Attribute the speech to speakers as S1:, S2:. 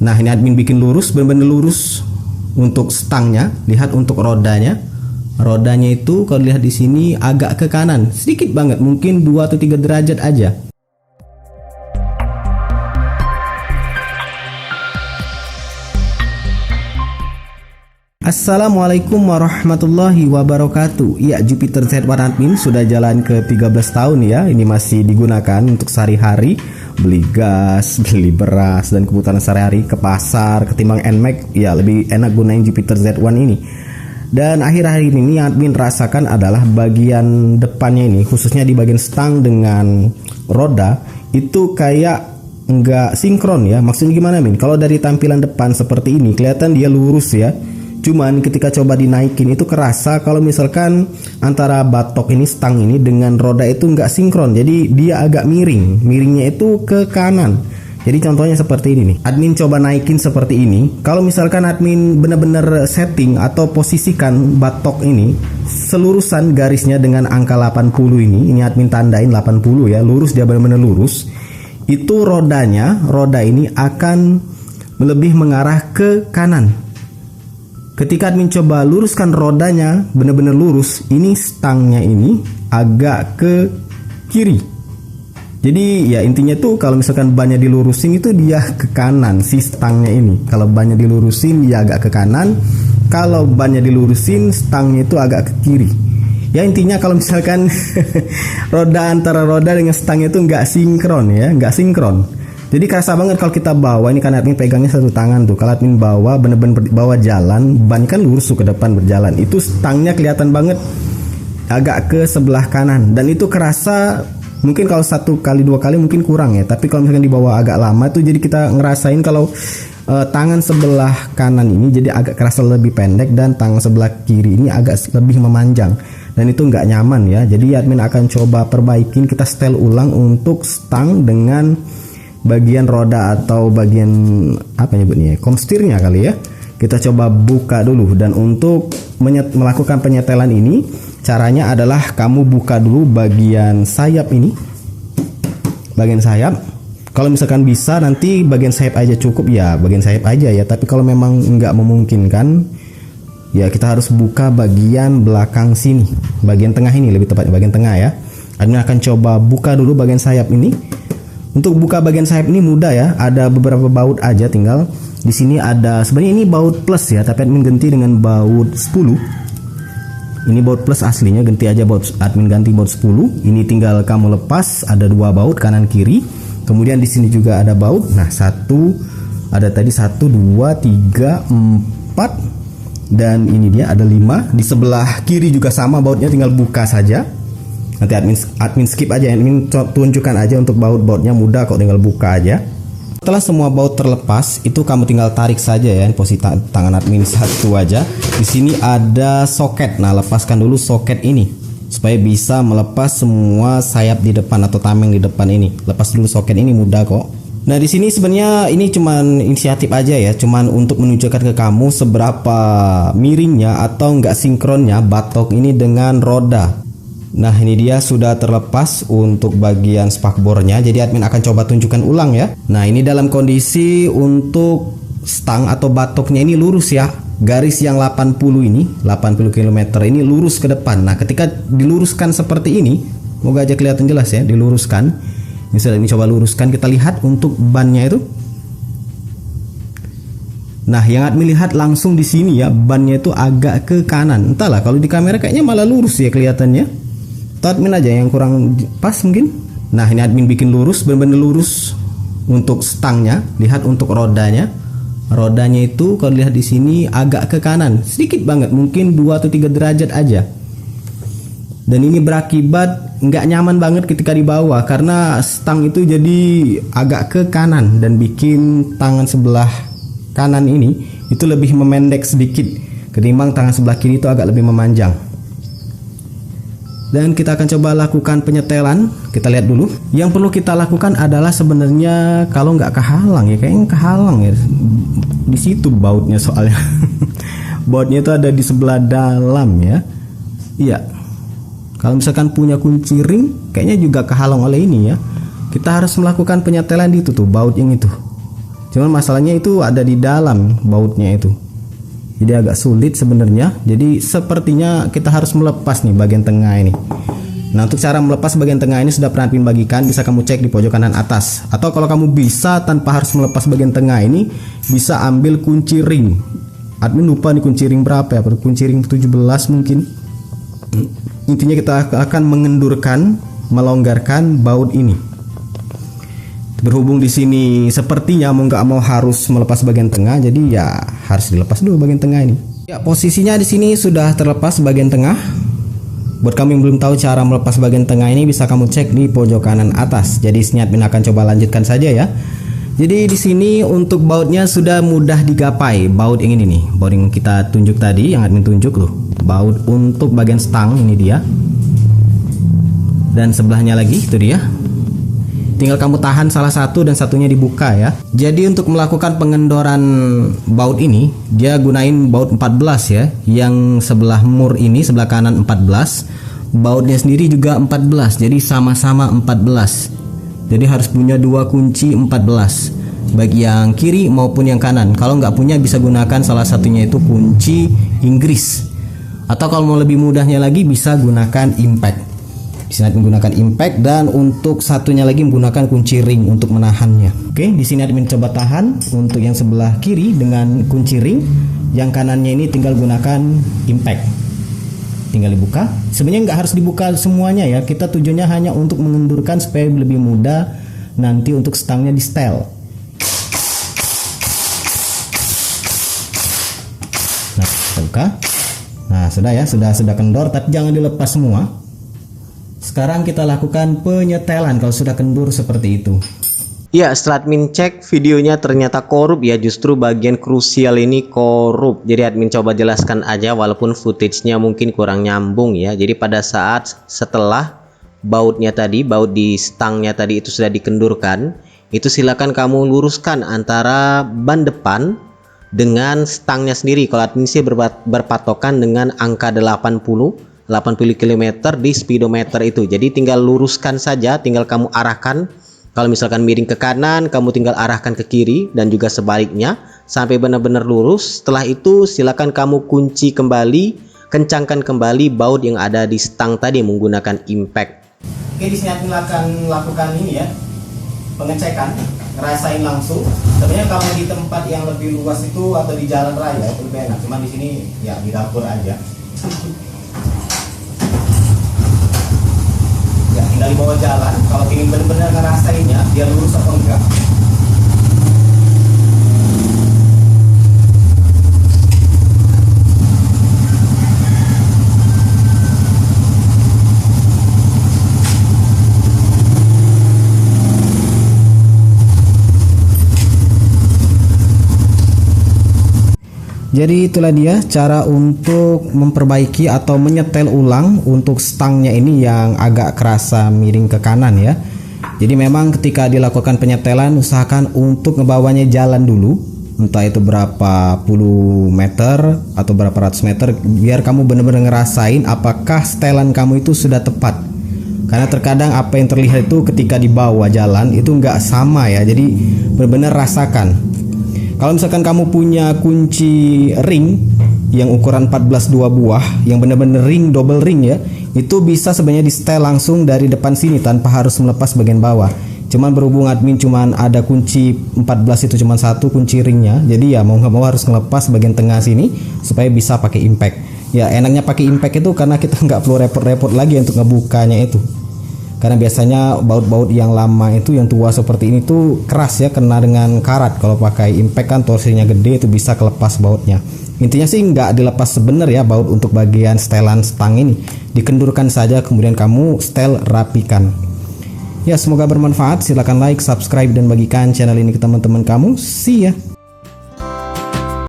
S1: Nah ini admin bikin lurus, benar-benar lurus untuk stangnya. Lihat untuk rodanya. Rodanya itu kalau lihat di sini agak ke kanan, sedikit banget, mungkin 2 atau 3 derajat aja. Assalamualaikum warahmatullahi wabarakatuh. Ya, Jupiter Z1 admin sudah jalan ke 13 tahun ya. Ini masih digunakan untuk sehari-hari, beli gas, beli beras dan kebutuhan sehari-hari ke pasar. Ketimbang NMAX ya lebih enak gunain Jupiter Z1 ini. Dan akhir-akhir ini admin rasakan adalah bagian depannya ini, khususnya di bagian stang dengan roda itu kayak nggak sinkron ya. Maksudnya gimana Min? Kalau dari tampilan depan seperti ini kelihatan dia lurus ya. Cuman ketika coba dinaikin itu kerasa kalau misalkan antara batok ini, stang ini dengan roda itu nggak sinkron. Jadi dia agak miring. Miringnya itu ke kanan. Jadi contohnya seperti ini nih. Admin coba naikin seperti ini. Kalau misalkan admin benar-benar setting atau posisikan batok ini selurusan garisnya dengan angka 80 ini admin tandain 80 ya. Lurus, dia benar-benar lurus. Itu roda ini akan lebih mengarah ke kanan. Ketika admin coba luruskan rodanya benar-benar lurus, ini stangnya ini agak ke kiri. Jadi ya intinya tuh kalau misalkan bannya dilurusin itu dia ke kanan si stangnya ini. Kalau bannya dilurusin dia agak ke kanan. Kalau bannya dilurusin stangnya itu agak ke kiri. Ya intinya kalau misalkan antara roda dengan stangnya itu nggak sinkron ya, nggak sinkron. Jadi kerasa banget kalau kita bawa ini, kan admin pegangnya satu tangan tuh. Kalau admin bawa bener-bener bawa jalan, ban kan lurus tuh ke depan berjalan. Itu stangnya kelihatan banget agak ke sebelah kanan. Dan itu kerasa mungkin kalau 1 kali 2 kali mungkin kurang ya. Tapi kalau misalkan dibawa agak lama tuh jadi kita ngerasain kalau tangan sebelah kanan ini jadi agak kerasa lebih pendek dan tangan sebelah kiri ini agak lebih memanjang. Dan itu nggak nyaman ya. Jadi admin akan coba perbaikin, kita setel ulang untuk stang dengan bagian roda atau bagian apa nyebutnya, komstirnya kali ya. Kita coba buka dulu. Dan untuk melakukan penyetelan ini caranya adalah kamu buka dulu bagian sayap ini, bagian sayap. Kalau misalkan bisa nanti bagian sayap aja cukup ya, bagian sayap aja ya. Tapi kalau memang nggak memungkinkan ya kita harus buka bagian belakang sini, bagian tengah ini lebih tepatnya, bagian tengah ya. Admin akan coba buka dulu bagian sayap ini. Untuk buka bagian sayap ini mudah ya, ada beberapa baut aja tinggal. Di sini ada, sebenarnya ini baut plus ya, tapi admin ganti dengan baut 10. Ini baut plus aslinya, ganti aja admin ganti baut 10. Ini tinggal kamu lepas, ada 2 baut kanan kiri. Kemudian di sini juga ada baut. Nah, ada tadi 1 2 3 4 dan ini dia ada 5. Di sebelah kiri juga sama bautnya, tinggal buka saja. Nanti admin skip aja, admin tunjukkan aja untuk baut-bautnya, mudah kok, tinggal buka aja. Setelah semua baut terlepas, itu kamu tinggal tarik saja ya, posisi tangan admin satu aja. Di sini ada soket. Nah, lepaskan dulu soket ini supaya bisa melepas semua sayap di depan atau tameng di depan ini. Lepas dulu soket ini, mudah kok. Nah, di sini sebenarnya ini cuman inisiatif aja ya, cuman untuk menunjukkan ke kamu seberapa miringnya atau enggak sinkronnya batok ini dengan roda. Nah, ini dia sudah terlepas untuk bagian spakbornya. Jadi admin akan coba tunjukkan ulang ya. Nah, ini dalam kondisi untuk stang atau batoknya ini lurus ya. Garis yang 80 ini, 80 km ini lurus ke depan. Nah, ketika diluruskan seperti ini, moga aja kelihatan jelas ya, diluruskan. Misalnya ini coba luruskan, kita lihat untuk bannya itu. Nah, yang admin lihat langsung di sini ya, bannya itu agak ke kanan. Entahlah, kalau di kamera kayaknya malah lurus ya kelihatannya. Admin aja yang kurang pas mungkin. Nah, ini admin bikin lurus, benar-benar lurus untuk stangnya. Lihat untuk rodanya. Rodanya itu kalau lihat di sini agak ke kanan, sedikit banget, mungkin 2 atau 3 derajat aja. Dan ini berakibat nggak nyaman banget ketika dibawa karena stang itu jadi agak ke kanan dan bikin tangan sebelah kanan ini itu lebih memendek sedikit ketimbang tangan sebelah kiri itu agak lebih memanjang. Dan kita akan coba lakukan penyetelan. Kita lihat dulu. Yang perlu kita lakukan adalah sebenarnya kalau nggak kehalang ya, kayaknya kehalang ya. Di situ bautnya soalnya. Bautnya itu ada di sebelah dalam ya. Iya. Kalau misalkan punya kunci ring, kayaknya juga kehalang oleh ini ya. Kita harus melakukan penyetelan di itu tuh, baut yang itu. Cuman masalahnya itu ada di dalam bautnya itu, jadi agak sulit sebenarnya. Jadi sepertinya kita harus melepas nih bagian tengah ini. Nah, untuk cara melepas bagian tengah ini sudah pernah admin bagikan, bisa kamu cek di pojok kanan atas. Atau kalau kamu bisa tanpa harus melepas bagian tengah ini, bisa ambil kunci ring. Admin lupa nih kunci ring berapa ya, kunci ring 17 mungkin. Intinya kita akan mengendurkan, melonggarkan baut ini. Berhubung di sini sepertinya mau nggak mau harus melepas bagian tengah, jadi ya harus dilepas dulu bagian tengah ini. Ya, posisinya di sini sudah terlepas bagian tengah. Buat kamu yang belum tahu cara melepas bagian tengah ini, bisa kamu cek di pojok kanan atas. Jadi sini admin akan coba lanjutkan saja ya. Jadi di sini untuk bautnya sudah mudah digapai. Baut yang ini nih, baut yang kita tunjuk tadi, yang admin tunjuk loh. Baut untuk bagian stang ini dia. Dan sebelahnya lagi itu dia. Tinggal kamu tahan salah satu dan satunya dibuka ya. Jadi untuk melakukan pengendoran baut ini, dia gunain baut 14 ya. Yang sebelah mur ini sebelah kanan 14, bautnya sendiri juga 14. Jadi sama-sama 14. Jadi harus punya dua kunci 14, baik yang kiri maupun yang kanan. Kalau nggak punya bisa gunakan salah satunya itu kunci Inggris. Atau kalau mau lebih mudahnya lagi bisa gunakan impact. Di sini menggunakan impact, dan untuk satunya lagi menggunakan kunci ring untuk menahannya. Oke, di sini admin coba tahan untuk yang sebelah kiri dengan kunci ring, yang kanannya ini tinggal gunakan impact. Tinggal dibuka. Sebenarnya nggak harus dibuka semuanya ya. Kita tujuannya hanya untuk mengendurkan supaya lebih mudah nanti untuk stangnya di setel. Nah, kita buka. Nah, sudah ya, sudah kendor, tapi jangan dilepas semua. Sekarang kita lakukan penyetelan kalau sudah kendur seperti itu.
S2: Ya, setelah admin cek videonya ternyata korup ya, justru bagian krusial ini korup. Jadi admin coba jelaskan aja walaupun footage-nya mungkin kurang nyambung ya. Jadi pada saat setelah bautnya tadi, baut di stangnya tadi itu sudah dikendurkan, itu silakan kamu luruskan antara ban depan dengan stangnya sendiri. Kalau admin sih berpatokan dengan angka 80 km di speedometer itu. Jadi tinggal luruskan saja, tinggal kamu arahkan. Kalau misalkan miring ke kanan, kamu tinggal arahkan ke kiri dan juga sebaliknya sampai benar-benar lurus. Setelah itu silakan kamu kunci kembali, kencangkan kembali baut yang ada di stang tadi menggunakan impact.
S1: Oke, di sini aku akan lakukan ini ya, pengecekan, ngerasain langsung. Sebenarnya kalau di tempat yang lebih luas itu atau di jalan raya itu lebih enak. Cuman di sini ya di dapur aja. Ya, tinggal dibawa jalan. Kalau ingin benar-benar ngerasainnya dia lurus atau enggak. Jadi itulah dia cara untuk memperbaiki atau menyetel ulang untuk stangnya ini yang agak kerasa miring ke kanan ya. Jadi memang ketika dilakukan penyetelan usahakan untuk ngebawanya jalan dulu, entah itu berapa puluh meter atau berapa ratus meter, biar kamu benar-benar ngerasain apakah setelan kamu itu sudah tepat. Karena terkadang apa yang terlihat itu ketika dibawa jalan itu nggak sama ya. Jadi benar-benar rasakan. Kalau misalkan kamu punya kunci ring yang ukuran 14 2 buah, yang benar-benar ring, double ring ya, itu bisa sebenarnya di setel langsung dari depan sini tanpa harus melepas bagian bawah. Cuman berhubung admin cuman ada kunci 14 itu cuman satu kunci ringnya, jadi ya mau nggak mau harus ngelepas bagian tengah sini supaya bisa pakai impact. Ya enaknya pakai impact itu karena kita nggak perlu repot-repot lagi untuk ngebukanya itu. Karena biasanya baut-baut yang lama itu yang tua seperti ini tuh keras ya, kena dengan karat. Kalau pakai impact kan torsinya gede itu bisa kelepas bautnya. Intinya sih nggak dilepas sebenarnya ya baut untuk bagian setelan stang ini. Dikendurkan saja kemudian kamu setel rapikan. Ya semoga bermanfaat. Silahkan like, subscribe dan bagikan channel ini ke teman-teman kamu. See ya.